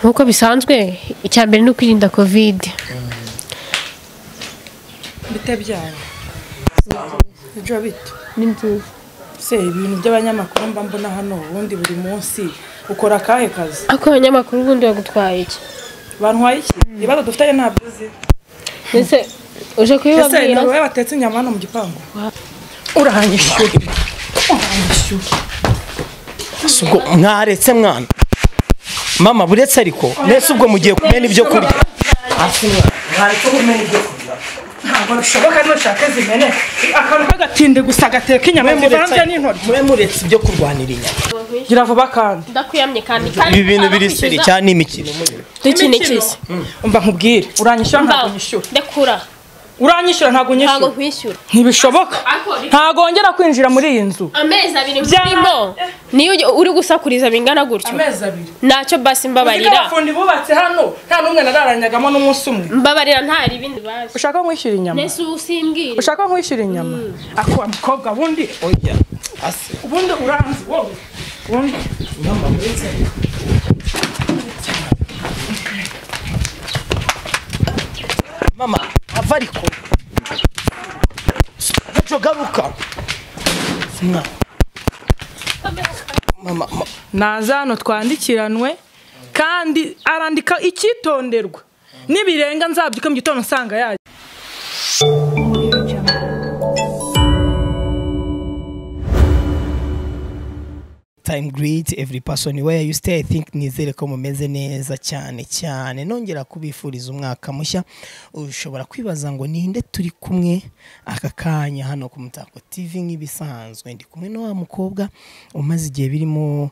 nkuko bisanzwe icyambere no kwirinda covid bitabyara ejo bito ni nziza se ibintu by'abanyamakuru mba mbona hano ubundi buri munsi ukora kahe kazi ako abanyamakuru ubundi bagutwaye iki bantwaye iki ibibazo dufite ntabyo uzi ese uje kuyibabwira ese nawe batetse inyama hano mu gipangu urahanyishyura sugo mwaretse mwana mama buretse ariko nese ubwo mugiye kumena ibyo kurya mwaretse kumena ibyo kurya ntabwo bishoboka nushaka zimene akantu kagatinde gusa gateka inyama zivanze n'intoryi mwe muretse ibyo kurwanira inyama gira vuba kandi ndakuyamye kandi ibi bintu biri seri cyane imikino muri dukinikise umva nkubwire uranyishyura ntabwo nyishyura ndekura uranyishyura ntabwo nyishyura ntabwo nkwishyura ntibishoboka ntabwo wongera kwinjira muri iyi nzu amezi abiri birimo niyo uri gusakuriza bingana gutyo amezi abiri ntacyo basi mbabarira abafundi bubatse hano nta n'umwe nararanyagamo n'umunsi umwe mbabarira ntari ibindi bazi ushaka nkwishyura inyama nese usimbwire ushaka nkwishyura inyama akwa mukobwa bundi oya ase ubundi uranzi wowe ubundi mama buretse mama avariko garuka mama naza hano twandikiranwe kandi arandika icyitonderwa nibirenga nzabyuka mu gitondo nsanga yaje time greet every person where you stay. I think nizere ko mumeze neza cyane nongera kubifuriza umwaka mushya. Ushobora kwibaza ngo ninde turi kumwe aka kanya hano ku Mutako TV nk'ibisanzwe. Ndi kumwe no wa mukobwa umaze igihe birimo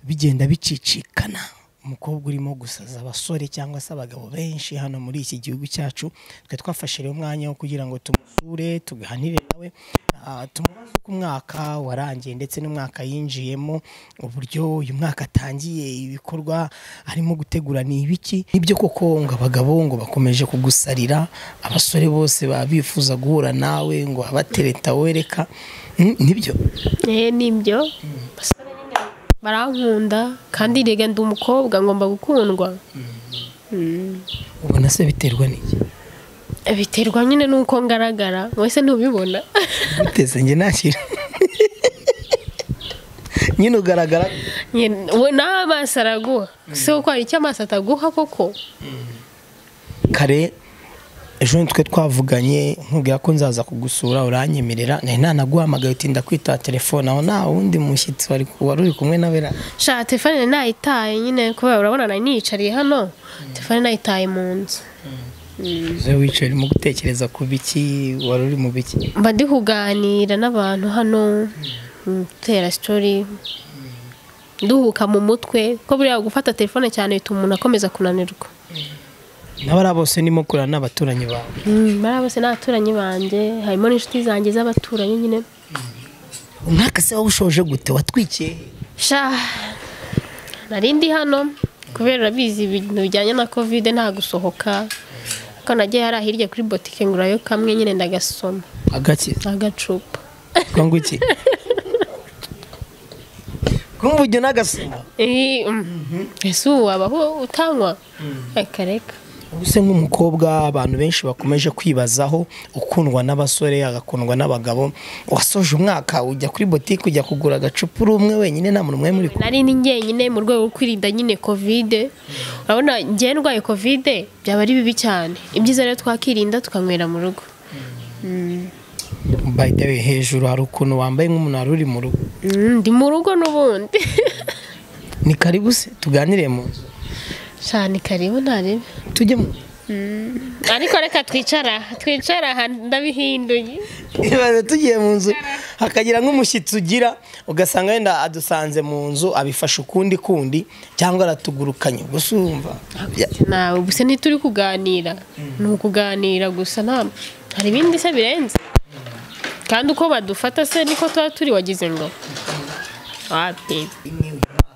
bigenda bicicikana, umukobwa urimo gusaza abasore cyangwa se abagabo benshi hano muri iki gihugu cyacu. Twe twafashe rero umwanya wo kugira ngo tumusure tuganire nawe, tumubaze uko umwaka warangiye ndetse n'umwaka yinjiyemo, uburyo uyu mwaka atangiye, ibikorwa arimo gutegura ni ibiki. Nibyo koko ngo abagabo ngo bakomeje kugusarira, abasore bose bifuza guhura nawe ngo abatereta wereka, nibyo nibyo barankunda kandi rega ndi umukobwa ngomba gukundwa. ubona se biterwa n'iki? Biterwa nyine nuko ngaragara, wese ntubibona. Biteze nge nakira nyine ugaragara we n'amaso araguha, se uko hari icyo amaso ataguha koko. Kare ejo twe twavuganye nkubwira ko nzaza kugusura, uranyemerera nari naguhamagaye utinda kwita telefone, aho nta wundi mushyitsi wari uri kumwe na bera. Sha telefone nayitaye nyine kubera urabona nari nicariye hano, telefone nayitaye mu nzu. Ze wicaye mu gutekereza ku biki, wari uri mu biki? Mba ndi kuganira n'abantu hano, tera story, nduhuka mu mutwe ko buriya gufata telefone cyane bituma umuntu akomeza kunanirwa. Nabara bose nimo kurana n'abaturanyi bawe. Bara bose n'abaturanyi banje, harimo n'inshuti zanjye z'abaturanyi nyine. Umwaka se wawushoje gute, watwikiye? Sha narindi hano kubera bizi ibintu bijyanye na covid nta gusohoka, ko nagiye hari hirya kuri boutique ngurayo kamwe nyine ndagasoma. Agaki? Agacupa. Kongo iki? Kumva ujye nagasoma? Ese wabaho utanywa? Akareka. Ubuse nk'umukobwa abantu benshi bakomeje kwibazaho, ukundwa n'abasore agakundwa n'abagabo, wasoje umwaka ujya kuri boutique ujya kugura agacupa uri umwe wenyine nta muntu umwe muri kumwe. Nari ninjye nyine mu rwego rwo kwirinda nyine covid. Urabona ngiye ndwaye covid byaba ari bibi cyane, ibyiza rero twakirinda tukanywera mu rugo. By the way, hejuru hari ukuntu wambaye nk'umuntu wari uri mu rugo. Ndi mu rugo n'ubundi. Ni karibu se tuganire mu nzu? Shani karibu ntarebe tujyemo. Ariko reka twicara ndabihinduye. Ibaze tugiye mu nzu hakagira nk'umushyitsi ugira ugasanga wenda adusanze mu nzu abifasha ukundi cyangwa aratugurukanye, gusa urumva nawe ubuse ntituri kuganira, ni ukuganira gusa, nta hari ibindi se birenze. Kandi uko badufata se niko tuba turi, wagize ngo wapi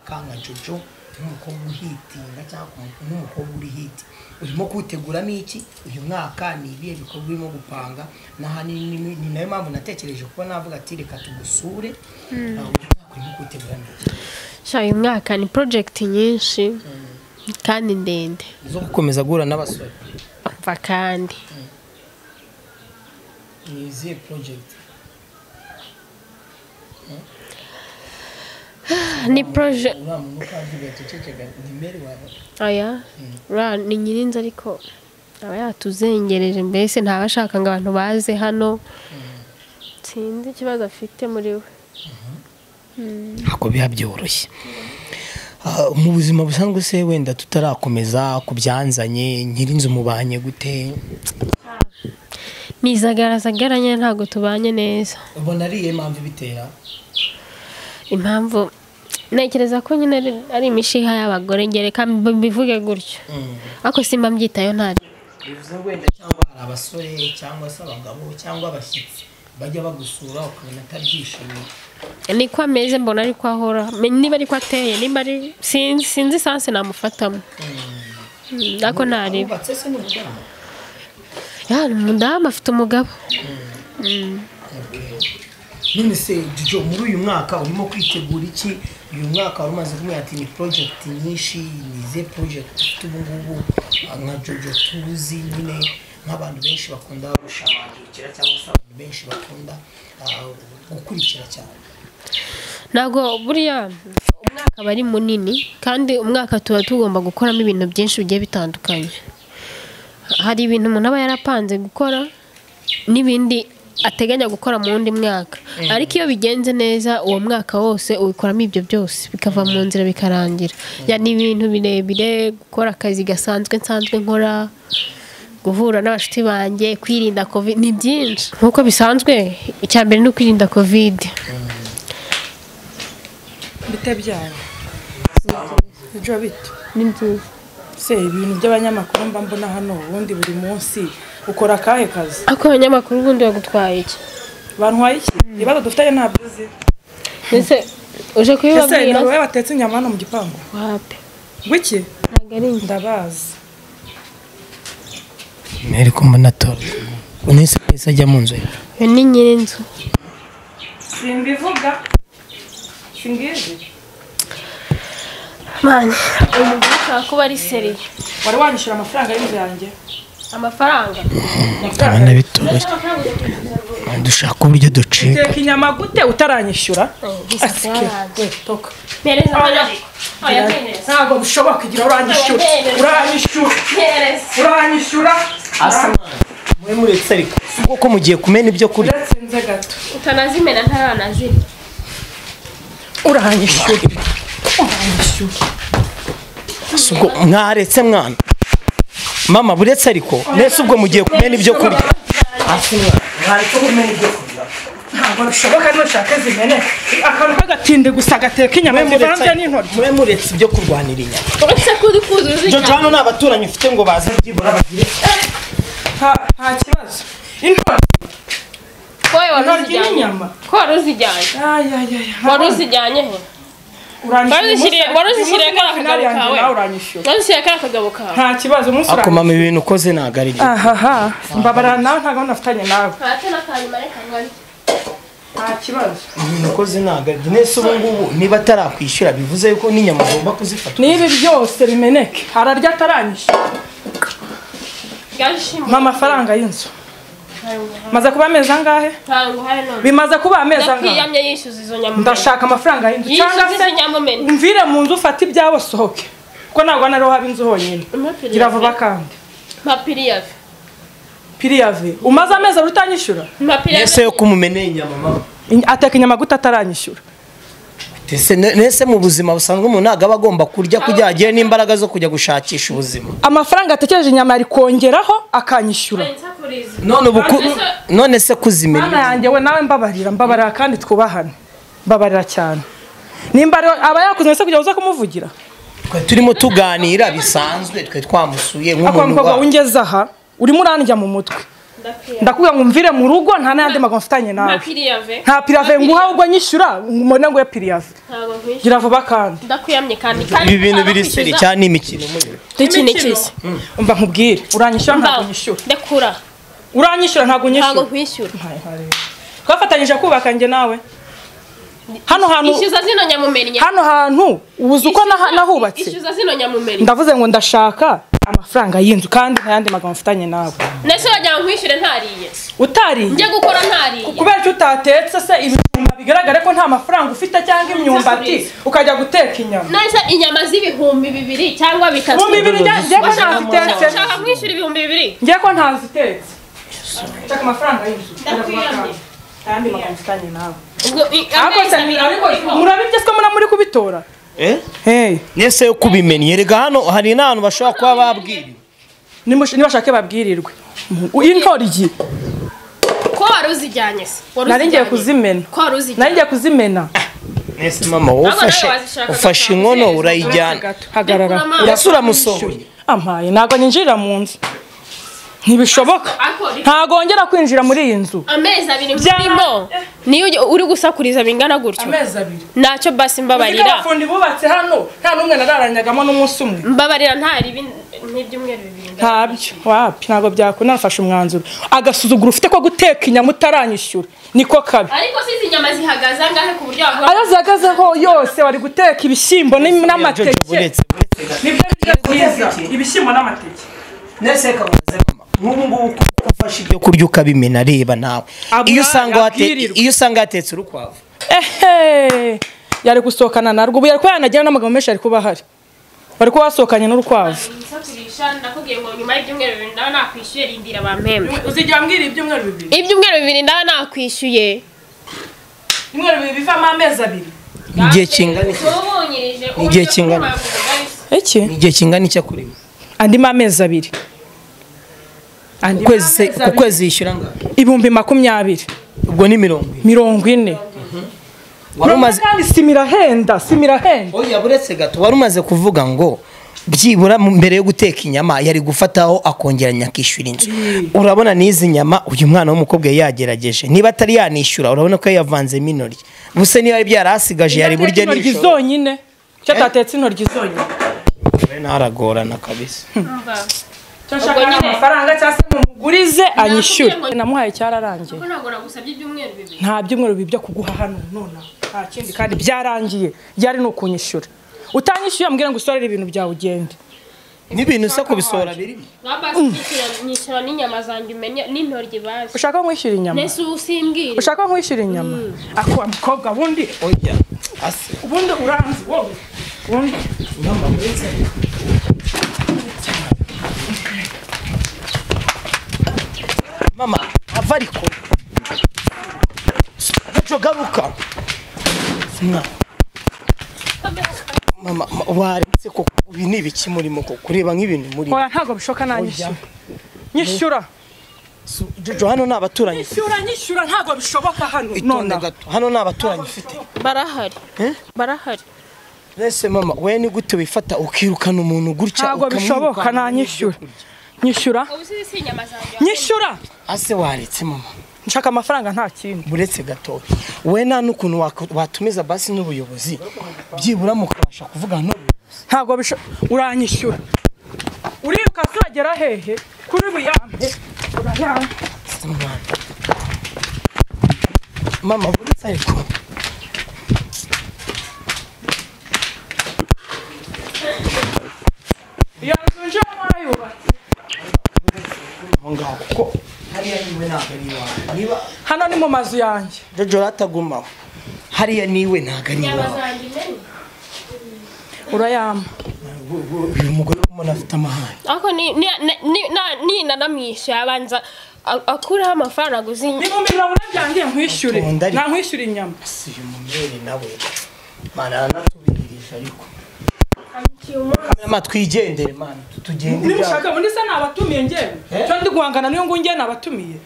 kanga jojo n'umukobwa uhitinga cyangwa n'umukobwa uri hiti, urimo kutegura n'iki uyu mwaka, ni ibihe bikorwa urimo gupanga? Ni nayo mpamvu natekereje kuba navuga ati reka tugusure. Uyu mwaka urimo kutegura n'iki? Sha uyu mwaka ni project nyinshi, kandi ndende zo gukomeza guhura n'abasore mva kandi ni izihe project ni project uriya muntu ukavuga tuceceka ni meri wawe aya ni Nyirinzu ariko aba yatuzengereje mbese ntabashaka ngo abantu baze hano sinzi ikibazo afite muri we ako biba byoroshye mu buzima busanzwe se wenda tutarakomeza kubyanzanye Nyirinzu mubanye gute nizagarazagaranye ntago tubanye neza ubona ari iyihe mpamvu bitera impamvu ntekereza ko nyine ari imishiha y'abagore ngereka mbivuge gutyo ariko simba mbyitayo ntari bivuze wenda cyangwa hari abasore cyangwa se abagabo cyangwa abashyitsi bajya bagusura ukabona atabyishimiye niko ameze mbona ariko ahora niba ariko ateye niba ari sinzi sanse namufatamo ariko ntari ubatse se n'umudamu ni umudamu afite umugabo none se Jojo muri uyu mwaka urimo kwitegura iki uyu mwaka wari umaze kumenya ati ni project nyinshi nize project ufite ubu ngubu nka Jojo tuzi nyine nk'abantu benshi bakunda gushimangikira cyangwa se abantu benshi bakunda gukurikira cyane ntabwo buriya umwaka aba ari munini kandi umwaka tuba tugomba gukoramo ibintu byinshi bigiye bitandukanye hari ibintu umuntu aba yarapanze gukora n'ibindi ateganya gukora mu wundi mwaka ariko iyo bigenze neza uwo mwaka wose ubikoramo ibyo byose bikava mu nzira bikarangira ni ibintu birebire gukora akazi gasanzwe nsanzwe nkora guhura n'abashuti banjye kwirinda covid ni byinshi nk'uko bisanzwe icya mbere ni ukwirinda covid bite byawe ibyo bito ni byiza se ibintu by'abanyamakuru mba mbona hano ubundi buri munsi ukora akahe kazi ako abanyamakuru ubundi bagutwaye iki bantwaye iki ibibazo dufite ntabyo uzi ese uje kubibabwira ese wowe watetse inyama hano mu gipangu wape gwiki ntabwo ari njye ndabazi meri kumbona tora unese pesa ajya mu nzu iyo ni Nyirinzu simbivuga singizi mani umuntu ushaka kuba ari seriye wari wanyishyura amafaranga y'inzu yanjye amafaranga abana bitoroshye dushaka uburyo ducika uteka inyama gute utaranyishyura toka mereza abanyari ntabwo bishoboka igira uranyishyura uranyishyura mwe muretse ariko kuko mugiye kumena ibyo kurya nze gato utanazimena ntaranazima uranyishyura ubwo mwaretse mwana mama buretse ariko nese ubwo mugiye kumena ibyo kurya mwaretse kumena ibyo kurya ntabwo bishoboka nushaka zimene akantu k'agatinde gusa gateka inyama zivanze n'intoryi mwe muretse ibyo kurwanira inyama uretse ko uri kuzuza Jojo hano ni abaturanyi ufite ngo baze byibura bagire nta kibazo intoryi wowe wari intoryi uzijyanye n'inyama ko wari uzijyanye wari uzijyanye he wari uzishyiriye kariya kagabo kawe wari uzishyiriye kariya kagabo kawe nta kibazo umunsi ako mama ibintu ukoze ntabwo ari byo ahaha mbabarira nawe nta gahunda afitanye nawe ntacyo n'akanyuma reka nkore nta kibazo ibintu ukoze ntabwo ari byo nese ubu ngubu niba atarakwishyura bivuze yuko n'inyama ugomba kuzifata niba byose bimeneke hararya ataranyishyura mpa amafaranga y'inzu maze kuba amezi angahe bimaze kuba amezi angahe ndashaka amafaranga y'inzu cyangwa se mvire mu nzu ufate ibyabo sohoke kuko ntabwo nariho haba inzu honyine gira vuba kandi piriyave umaze amezi abiri utanyishyura nese yo kumumeneye inyama mama ateka inyama gute ataranyishyura nese mu buzima busanzwe umuntu ntabwo aba agomba kurya kugira agire n'imbaraga zo kujya gushakisha ubuzima amafaranga atekereje inyama ari kongeraho akanyishyura none se kuzimenya mwana yanjye we nawe mbabarira kandi twubahane mbabarira cyane nimba aba yakuze se kugira uze kumuvugira twe turimo tuganira bisanzwe twe twamusuye nk'umuntu wa ungeze aha urimo urandya mu mutwe ndakubwira ngo mvire mu rugo nta n'ayandi magambo mfitanye nawe nta piriyave nguha ubwo nyishyura mbone ngo piriyave gira vuba kandi ndakuyamye kandi ibi bintu biri seri cyane n'imikino muri iki ni kisi umva nkubwire uranyishyura ntabwo nyishyura ndekura uranyishyura ntabwo nyishyura ntabwo nkwishyura twafatanyije kubaka njye nawe hano hantu ishyuza zino nyamumennye hano hantu ubuze uko nahubatse ishyuza zino nyamumennye ndavuze ngo ndashaka amafaranga y'inzu kandi ntayandi magambo mfitanye nawe nese wajya nkwishyure ntariye utariye njye gukora ntariye kubera ko utatetse se ibijumba bigaragare ko nta mafaranga ufite cyangwa imyumbati ukajya guteka inyama nese inyama z'ibihumbi 2 cyangwa 3 njye ko ntazitetse ushaka nkwishyura 2,000 njye ko ntazitetse nshaka amafaranga y'inzu ntayandi magambo mfitanye nawe murabibye se ko muri kubitora nese yo kubimenya erega hano hari n'abantu bashobora kuba babwiriwe nibashake babwirirwe intoryi ko wari uzijyanye se nari ngiye kuzimena nari ngiye kuzimena nese mama wowe ufashe inkono urayijyana hagarara urasura musohoye ampaye ntabwo ninjirira mu nzu ntibishoboka ntabwo wongera kwinjira muri iyi nzu amezi 2 murimo niyo uri gusakuriza bingana gutyo amezi 2 ntacyo basi mbabarira abafundi bubatse hano nta n'umwe nararanyagamo n'umunsi umwe mbabarira ntari n'ibyumweru 2 ntabyo wapi ntabwo byakunda nafashe umwanzuro agasuzugura ufite ko guteka inyama utaranyishyura niko kabi ariko sizi inyama zihagaze angahe ku buryo wavuga ayo zihagazeho yose wari guteka ibishyimbo n'amateke nibyo byiza ibishyimbo n'amateke nese kamuze mama nk'ubu ngubu ufashe ibyo kurya ukabimena reba nawe iyo usanga yatetse urukwavu yari gusohokana narwo ubu yari kuba yanagira n'amagambo menshi ari kuba ahari bari kuba basohokanye n'urukwavu ndakubwiye ngo nyuma y'ibyumweru 2 ndaba nakwishyuye rindira bampembe uzijya wambwira ibyumweru 2 ndaba nakwishyuye ibyumweru 2 bivamo amezi 2 igihe kingana igihe kingana iki igihe kingana icyo kuri andi amezi 2 ukwezi yishyura ngaho 20,20 ubwo ni 40 warumaze kandi simirahenda oya buretse gato warumaze kuvuga ngo byibura mbere yo guteka inyama yari gufataho akongera nyakishyura inzu urabona n'izi nyama uyu mwana w'umukobwa yagerageje niba atari yanishyura urabona ko yavanze minori buse niba byarasigaje yari burye n'intoryi zonyine cyo tatetse intoryi zonyine naragorana kabisa cyashaka amafaranga cyase mumugurize anyishyure namuhaye cyararangiye ko nagora gusabye ibyumweru 2 nta byumweru 2 byo kuguha hano none nta kindi kandi byarangiye byari no kunyishyura utanyishyuye ambwira ngo usorere ibintu byawe ugende n'ibintu se kubisora birimo nyishyura n'inyama zanjye umenye n'intoryi baje ushaka nkwishyura inyama nese usimbwira ushaka nkwishyura inyama ako mukobwa bundi oya ase ubundi uranzi wowe bundi mama buretse mama avariko garuka mama waretse ko ibi ni ibiki murimo ko kureba nk'ibintu muri oya ntago bishoka nanyishyura nyishyura Jojo hano nabaturanyi nyishyura ntago bishoboka hano none gato hano nabaturanyi ufite barahari Nese mama we ni gute wifata ukirukana umuntu gutya ntago bishoboka nanyishyura nyishyura nyishyura ase waretse mama nshaka amafaranga nta kindi buretse gato we nta n'ukuntu watumiza basi n'ubuyobozi byibura mukabasha kuvugana n'ubuyobozi ntago uranyishyura uriruka turagera hehe kuri buyambe mama buretse ariko iyo nje marayubatse ngaho kuko hariya niwe ntabwo ari iwawe niba hano ni mu mazu yanjye Jojo ratagumaho hariya niwe ntabwo ari iwawe urayama uyu mugore umuntu afite amahane ako ni nanamwishe abanza akuraho amafaranga guzinye ni mu mirongo byangiye nkwishyure nta nkwishyura inyama si uyu mumere nawe mana natubirije ariko kamera twigendere mana tutugende nimushaka muri se nabatumiye ngewe cyo ndi guhangana niyo ngo ngiye nabatumiye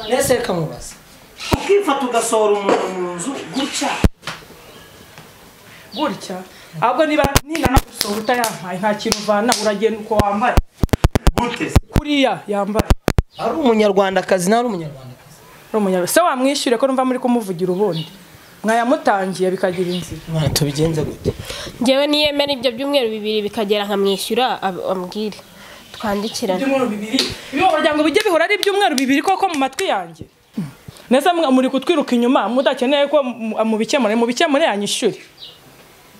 nese kamubaza ukifata ugasohora umuntu mu nzu gutya ahubwo niba ninagusohora utayampaye nta kintu uvana uragenda uko wambaye gute kuriya yambaye ari umunyarwandakazi ntari umunyarwandakazi se wamwishyure ko numva muri kumuvugira ubundi mwayamutangiye bikagira inzira mwana tubigenze gute ngewe niyemera ibyo byumweru 2 bikagera nkamwishyura ambwire twandikirana ibyumweru 2 iyo baryango bijye bihora ari ibyumweru 2 koko mu matwi yanjye neza muri kutwiruka inyuma mudakeneye ko mubikemure yanyishyure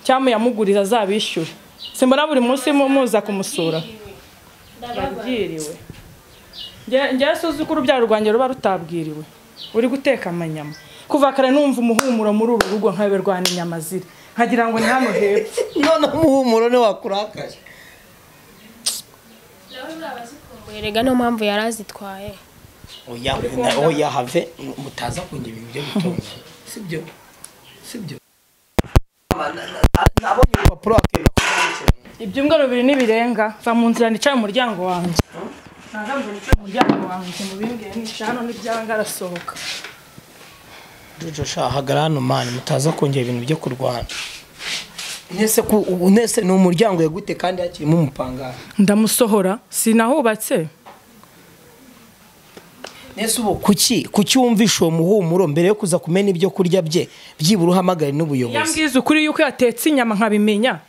cyangwa yamuguriza azabishyure simbona buri munsi muza kumusura babwiriwe njye suzi ko urubyaro rwanjye ruba rutabwiriwe uri guteka amanyama kuva kare numva umuhumuro muri uru rugo nkaberwana inyama ziri nkagira ngo ni hano hepfo none umuhumuro ne wakurakaje erega no mpamvu yarazitwaye oya have mutaza kungira ibintu byo gutonda sibyo nabonye urupapuro akenda kwandikira ibyumweru 2 nibirenga va mu nzira nicaye mu muryango wanjye nagambo nicaye mu muryango wanjye mu bimbwiye nisha hano n'ibyanga arasohoka Jojo shahagara hano mani mutaza kongera ibintu byo kurwana nese ni umuryango yagute kandi yakirimo umupanga ndamusohora sinahubatse nese ubu kuki wumvisha uwo muhumuro mbere yo kuza kumena ibyo kurya bye byibura uhamagare n'ubuyobozi yambwiza ukuri yuko yatetse inyama nkabimenya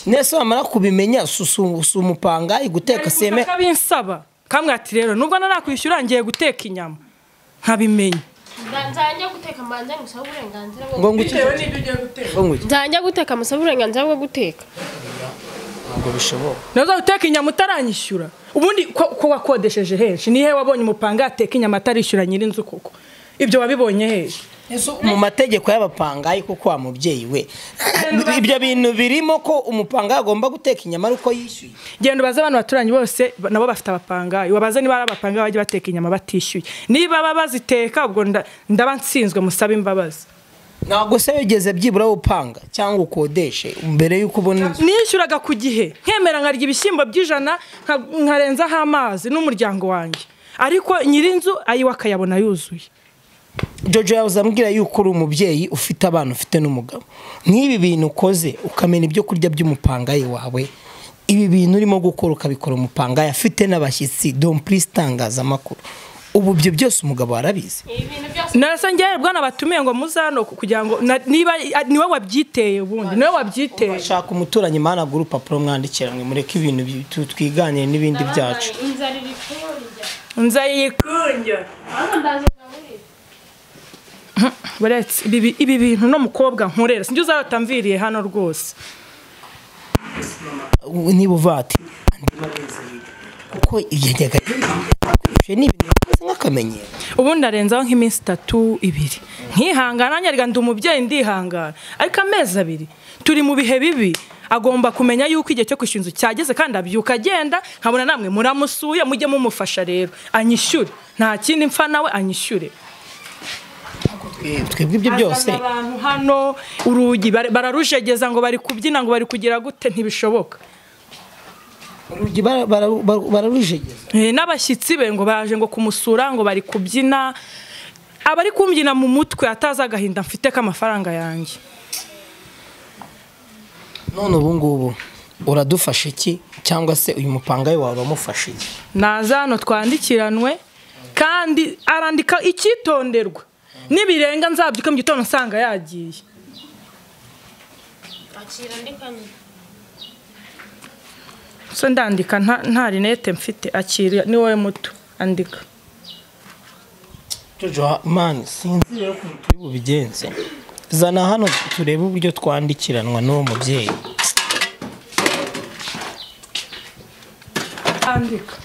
nese wamara kubimenya susu umupanga iguteka seme kabinsaba kamwe ati rero nubwo narakwishyura ngiye guteka inyama nkabimenya nzajya guteka mbanze ngusaba uburenganzira ngo ngukitewe n'ibyo ugiye guteka nzajya guteka musaba uburenganzira bwo guteka ngo bishoboka nazo guteka inyama utaranyishyura ubundi ko wakodesheje henshi nihe wabonye umupanga yateka inyama atarishyura Nyirinzu koko ibyo wabibonye hehe mu mategeko y'abapangayi kuko wa mubyeyi we ibyo bintu birimo ko umupanga agomba guteka inyama ariko yishyuye genda baza abantu baturanye bose nabo bafite abapangayi wabaza niba ari abapangayi bajye bateka inyama batishyuye niba babaziteka ubwo ndaba nsinzwe musaba imbabazi ntabwo se wigeze byibura upanga cyangwa ukodeshe mbere yuko ubona nishyuraga ku gihe nkemera nkarya ibishyimbo by'ijana nkarenzaho amazi n'umuryango wanjye ariko Nyirinzu ayiwe akayabona yuzuye Jojo yavuze ambwira yuko uri umubyeyi ufite abana ufite n'umugabo nk'ibi bintu ukoze ukamena ibyo kurya by'umupangayi wawe ibi bintu urimo gukora ukabikora umupangayi afite n'abashyitsi don't please tangaza makuru ubu byo byose umugabo arabizi nasa ngiye bwana batumiye ngo muzano kugira ngo niba niwe wabyiteye ubundi niwe wabyiteye shaka umuturanyi mana agura urupapuro mwandikira mwe mureke ibintu twiganire n'ibindi byacu nzayikunja baretse ibi bintu no mukobwa nkorera sinjye uzatamviriye hano rwose niba uvati kuko yajyaga n'ibintu nk'akamenyero ubundi arenzaho nk'iminsi 3-2 nkihangana nyarga ndi umubyeyi ndihangana ariko amezi 2 turi mu bihe bibi agomba kumenya yuko igihe cyo kwishyura inzu cyageze kandi abyuka agenda nkabona namwe muramusuye mujye mumufasha rero anyishyure nta kindi mfa nawe anyishyure twebwe ibyo byose abantu hano urugi bararujegeza ngo bari kubyina ngo bari kugira gute ntibishoboka urugi bararujegeza n'abashyitsi be ngo baje ngo kumusura ngo bari kubyina abari kumbyina mu mutwe ataza agahinda mfite k'amafaranga yanjye none ubu ngubu uradufasha iki cyangwa se uyu mupangayi wawe bamufasha iki naza hano twandikiranwe kandi arandika icyitonderwa nibirenga nzabyuka mu gitondo nsanga yagiye akira ndikanye so ndandika nta rinete mfite akira ni wowe muto andika Jojo man sinzi rero ko turi bubigenze zana hano turebe uburyo twandikiranwa n'uwo mubyeyi andika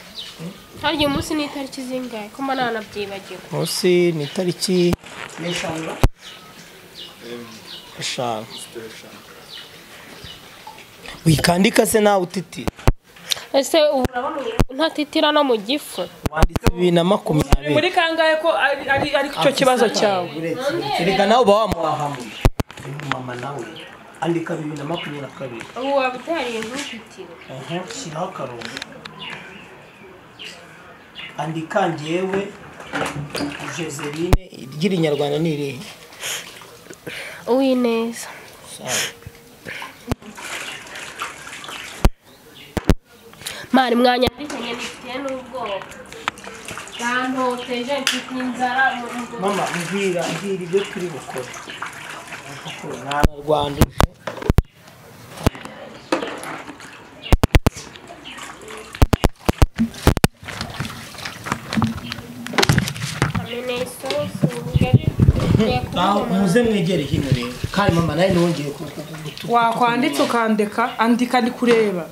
harya umunsi ni itariki zingahe ko mba nanabyibagiwe umunsi ni itariki 5 wikandika se nawe utitira ese urabona ntatitira no mu gifu wanditse 2020 muri kangahe ko ari cyo kibazo cyawe reka nawe ba wamuhahamuye mama nawe andika 2022 ubu wabutari ntutitire shiraho karongo andika ngewe Joseline igira inyarwanda nirihe Uwineza mari mwanya ndikanye nifite n'ubwoba bantoteje mfite inzara mama mbwira ibyo turi gukora Abanyarwanda muze mwegere hino rero kandi mama nawe nongeye wakwanditse ukandika andika ndi kureba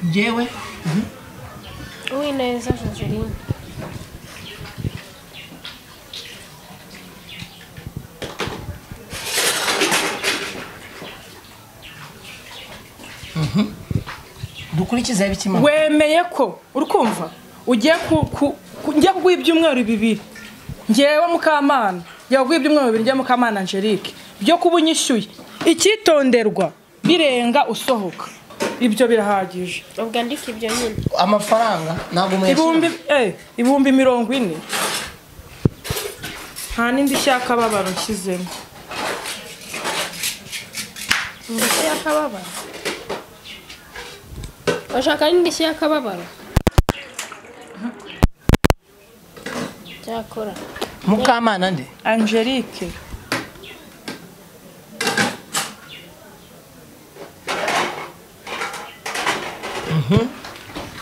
njyewe Uwineza Joseline. dukurikiza ibikima wemeye ko urukumva ugiye njya kuguha ibyumweru 2 ngewe Mukamana njya kuguha ibyumweru 2 njya Mukamana Angelique byo kubunyishyuye icyitonderwa birenga usohoka ibyo birahagije ubwo ndika ibyo nyine amafaranga ntabwo mwese ibihumbi 40 nta nindi cyakababaro nshyizemo ndetse yakababaro Washaka nindi cyakababaro cyakora Mukamana nde Angelique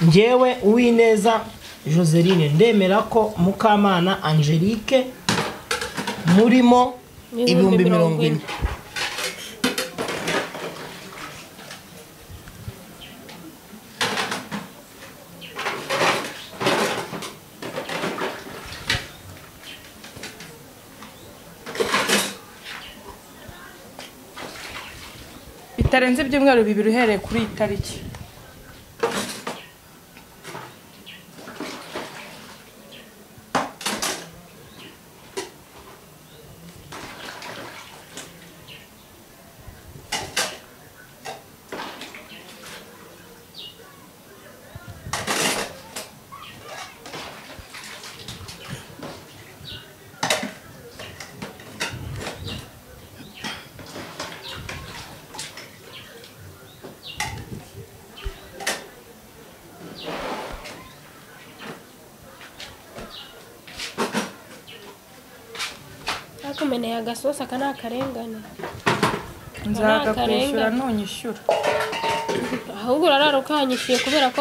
njyewe Uwineza Joseline ndemera ko Mukamana Angelique murimo ibihumbi 40 bitarenze ibyumweru 2 uhereye kuri iyi tariki Akumeneye agasosa kana akarengane nzagakwishyura nonyishyura ahubwo urarara ukanyishyuye kubera ko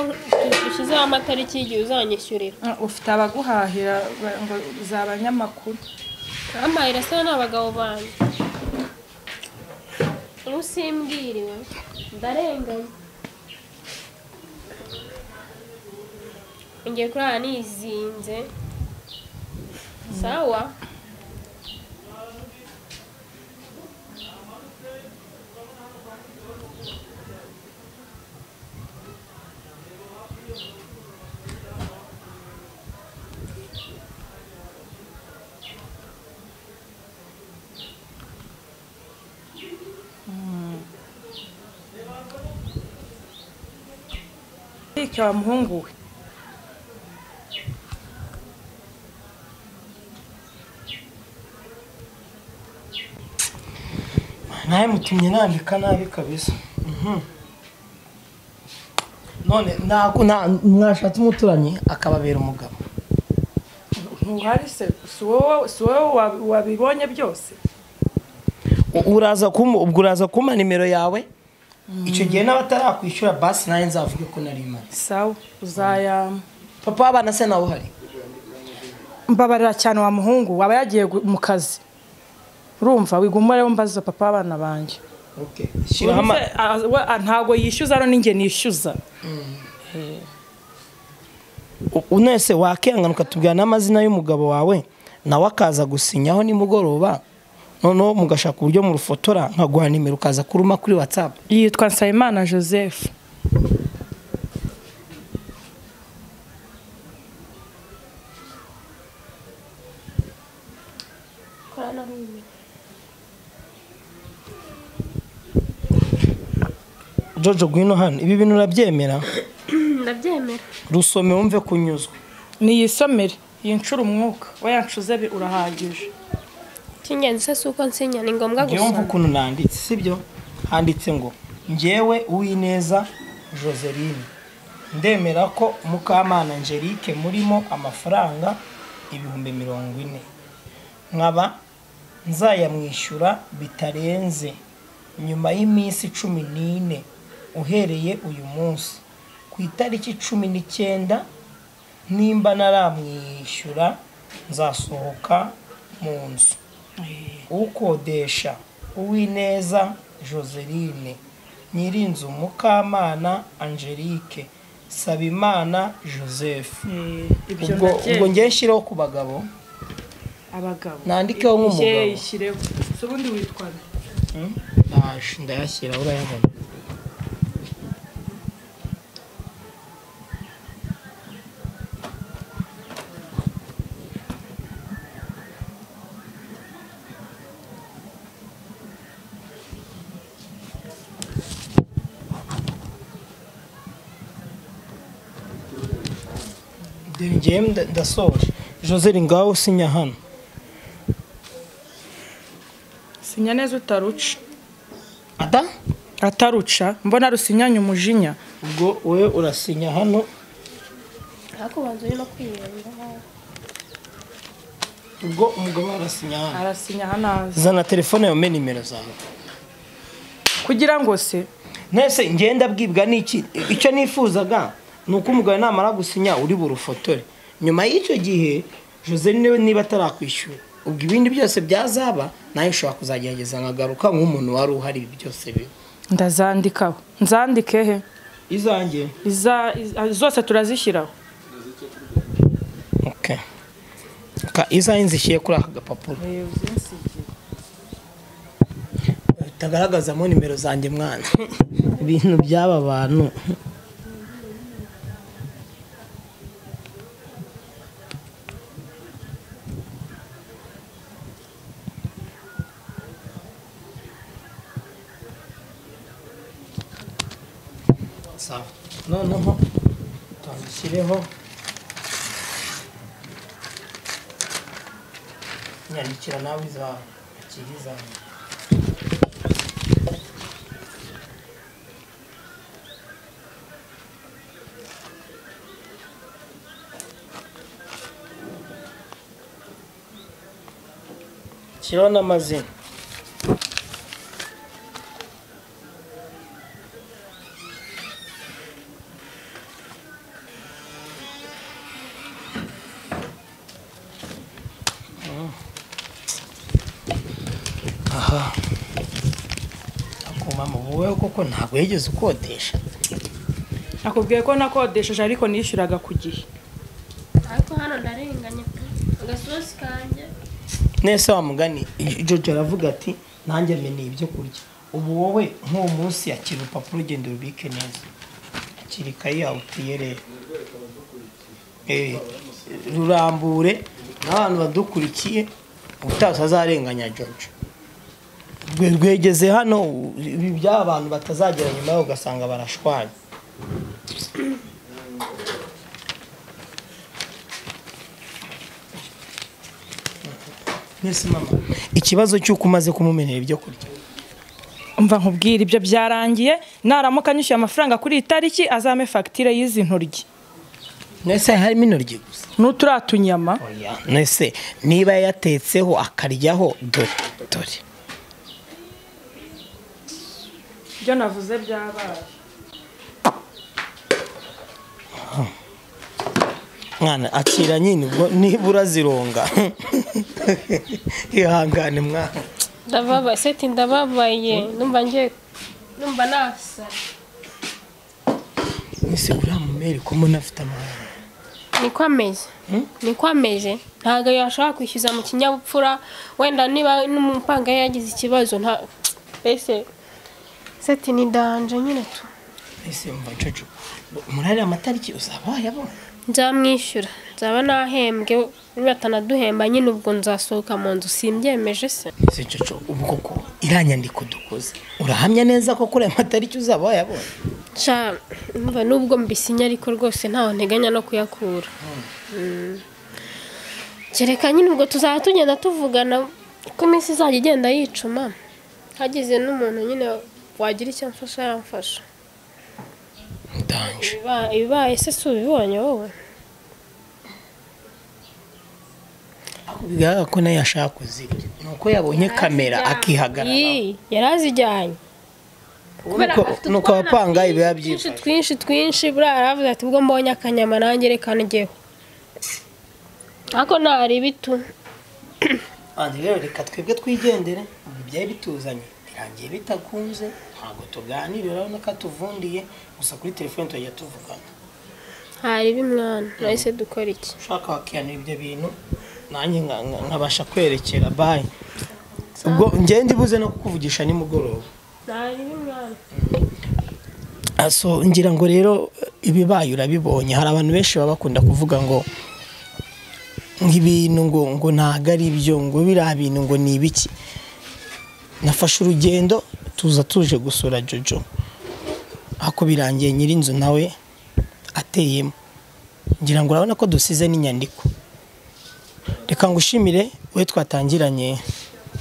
dushyizeho amatariki y'igihe uzanyishyurira ufite abaguhahira ngo z'abanyamakuru amahira se n'abagabo banjye usimbwiriwe ndarenganye ngiye kurara nizinze sawa wa muhungu we nawe mutumye nandika nabi kabisa none mwashatse umuturanyi akababera umugabo ntuhari se si wowe wabibonye byose uraza kumpa nimero yawe icyo gihe n'abatarakwishyura basi nawe nzavuge ko nari imari sawa uzayama papa w'abana se nawe uhari mbabarira cyane wa muhungu waba yagiye mu kazi urumva wigumure mbaza papa w'abana banjye ntabwo yishyuza no ninjye nishyuza unese wakihangana ukatubwira n'amazina y'umugabo wawe nawe akaza gusinyaho nimugoroba noneho mugashaka uburyo mu rufotora nkaguha nimero ukaza kuruma kuri WhatsApp yitwa Nsayimana Joseph Jojo gwino hano ibi bintu urabyemera ndabyemera rusome wumve kunyuzwa niyisomere yinshura umwuka wayancuze urahagije cy'ingenzi se suko nsinya ni ngombwa gusoma yumva ukuntu nanditse sibyo handitse ngo njyewe Uwineza Joseline ndemera ko Mukamana Angelique murimo amafaranga ibihumbi 40 nkaba nzayamwishyura bitarenze nyuma y'iminsi 14 uhereye uyu munsi ku itariki 19 nimba naramwishyura nzasohoka mu nzu. Ukodesha Uwineza Joseline, Nyirinzu Mukamana Angelique, Sabimana Joseph. Ubwo ngiye nshyiraho ku bagabo nandikeho nk'umugabo. So ubundi witwa ndayashyira urayabona. Ngiye ndasoje. Joseli ngaho usinya hano. sinya neza utaruca. Ataruca mbona rusinyanye umujinya. Ubwo wewe urasinya hano. Ako banzo no kwiyenda. Ubwo umugabo arasinya hano. Arasinya hano. Zana telefone yawe nimero zawe. Kugira ngo se nese ngenda bwibwa niki icyo nifuzaga nuko umugabo namara gusinya uri burufotore. Nyuma y'icyo gihe Joseli niba atarakwishyura ubwo ibindi byose byazaba nayo ushobora kuzagerageza nkagaruka nk'umuntu wari uhari byose bibi. Ndazandikaho. Nzandike he? Izanjye. Zose turazishyiraho. Okay. Izanjye nzishyire kuri aka gapapuro. Tagaragazamo nimero zanjye mwana. Ibintu by'aba bantu. Sawa. Noneho tandishyireho nyandikira nawe izawe akiriza. Shyiraho n'amazina. Aha. Akoma mu wowe koko ntabwo yigeze ukodesha. Akubwiye ko nakodesheje ariko nishyuraga ku gihe. Ariko hano ndarenganye agasosi kanje. Nese wa mugani Jojo aravuga ati nanjye meneye ibyo kurya. Ubu wowe nk'uwo munsi yakira urupapuro ugenda ubike neza. Akirikaye yawe utiyere. Rurambure n'abantu badukurikiye utazarenganya Jojo. Rwegeze hano ibi by'abantu batazagera nyuma ugasanga barashwanye. Nese mama ikibazo cy'uko umaze kumumenera ibyo kurya. Umva nkubwira ibyo byarangiye naramuka nyishyuye amafaranga kuri itariki azame facture y'izi ntoryi. Nese harimo intoryi gusa. N'uturatunyama. Oya nese niba yatetseho akaryaho dore. Byo navuze byabaye. Mwana akira nyine ubwo nibura zironga. Ihangane mwana. Ndababa seti ndababaye numva nasa. Nise uramumere ko mbona afite amahane. Niko ameze ntago yashaka kwishyuza mu kinyabupfura wenda niba n'umupanga yagize ikibazo nta ese seti ni danje nyine tu. Ese mva Jojo murari amatariki uzaba yabona. Nzamwishyura nzaba nahembwe batanaduhemba nyine ubwo nzasohoka mu nzu simbyemeje se. Ese Jojo ubwo ko iranyandiko dukoze urahamya neza ko kuri amatariki uzaba yabona. Sha mva nubwo mbisinya ariko rwose ntaho nteganya no kuyakura. Kereka nyine ubwo tuzaba tugenda tuvugana ko iminsi izajya igenda yicuma hagize n'umuntu nyine wagira icyo mfasha yamfasha. Ndanje. Ibibaye se subibonye wowe. bigaragara ko nayo yashaka kuzirya nuko yabonye kamera akihagarara yarazijyanye nuko abapanga ibiba byinshi twinshi buriya aravuze ati ubwo mbonye akanyama nanjye reka njyeho ariko ntari bitu rero reka twebwe twigendere byari bituzanye birangiye bitakunze ntabwo tuganirira urabona ko atuvundiye gusa kuri telefone tujya tuvugana hari bimwana nahise dukora iki ushaka wakiyanira ibyo bintu nanjye nkabasha kwerekera bayi ubwo ngende ibuze no kukuvugisha nimugoroba hari bimwana so ngira ngo rero ibibaye urabibonye hari abantu benshi baba bakunda kuvuga ngo nk'ibintu ngo ntago ari ibyo ngo biriya bintu ngo ni ibiki nafashe urugendo tuza tuje gusura Jojo ako birangiye Nyirinzu nawe ateyemo ngira ngo urabona ko dusize n'inyandiko reka ngushimire we twatangiranye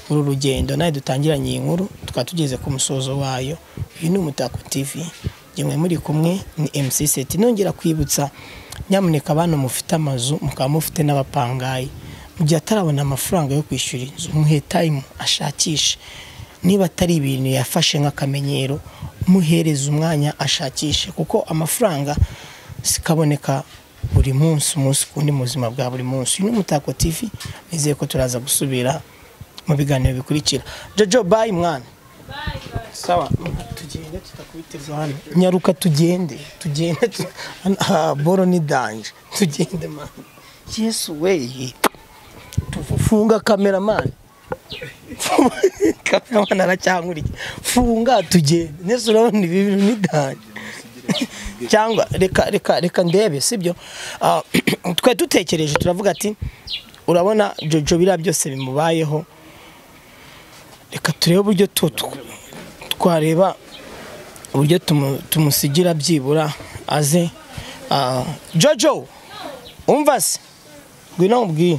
uru rugendo nawe dutangiranye inkuru tukaba tugeze ku musozo wayo uyu ni Umutako TV ngemwe muri kumwe ni MC Set nongera kwibutsa nyamuneka abantu mufite amazu mukaba mufite n'abapangayi mu gihe atarabona amafaranga yo kwishyura inzu muhe time ashakishe niba atari ibintu yafashe nk'akamenyero muhereza umwanya ashakishe kuko amafaranga sikaboneka buri munsi kundi mu buzima bwa buri munsi uyu ni Umutako TV nizeye ko turaza gusubira mu biganiro bikurikira Jojo bye mwana sawa tugende tutakubiteza hano nyaruka tugende boro ni danje tugende man Yesu we tufunga cameraman cameraman aracyangurike funga tugende nese urabona ibintu ni danje cyangwa reka ndebe sibyo twe dutekereje turavuga ati urabona Jojo bira byose bimubayeho reka turebe uburyo twareba uburyo tumusigira byibura aze Jojo umva se ngwino ubwiye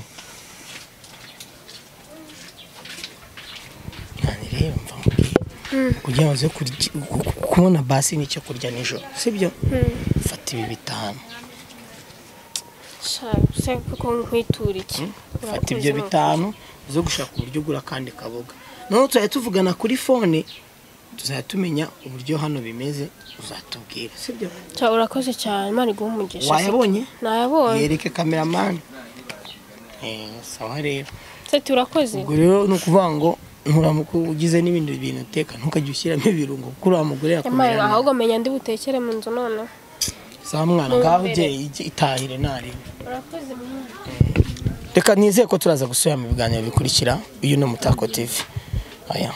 rero mva mbwiye kugira ngo uze kubona basi n'icyo kurya nijoro sibyo fata ibi bitanu se kuko nkwitura iki fata ibyo bitanu uze gushaka uburyo ugura kandi kaboga none tuzajya tuvugana kuri fone tuzajya tumenya uburyo hano bimeze uzatubwira sibyo urakoze cyane mari guha umugisha wayabonye nayabonye yereke cameraman sawa rero se turakoze ubwo rero no kuvuga ngo nturamuko ugize n'ibindi bintu uteka ntukajye ushyiramo ibirungo kuko uriya mugore yakomera ahubwo menya ndi butekere mu nzu none za mwana ngaho ujye itahire nari urakoze mwana reka nizeye ko turaza gusubira mu biganiro bikurikira uyu ni Umutako TV aya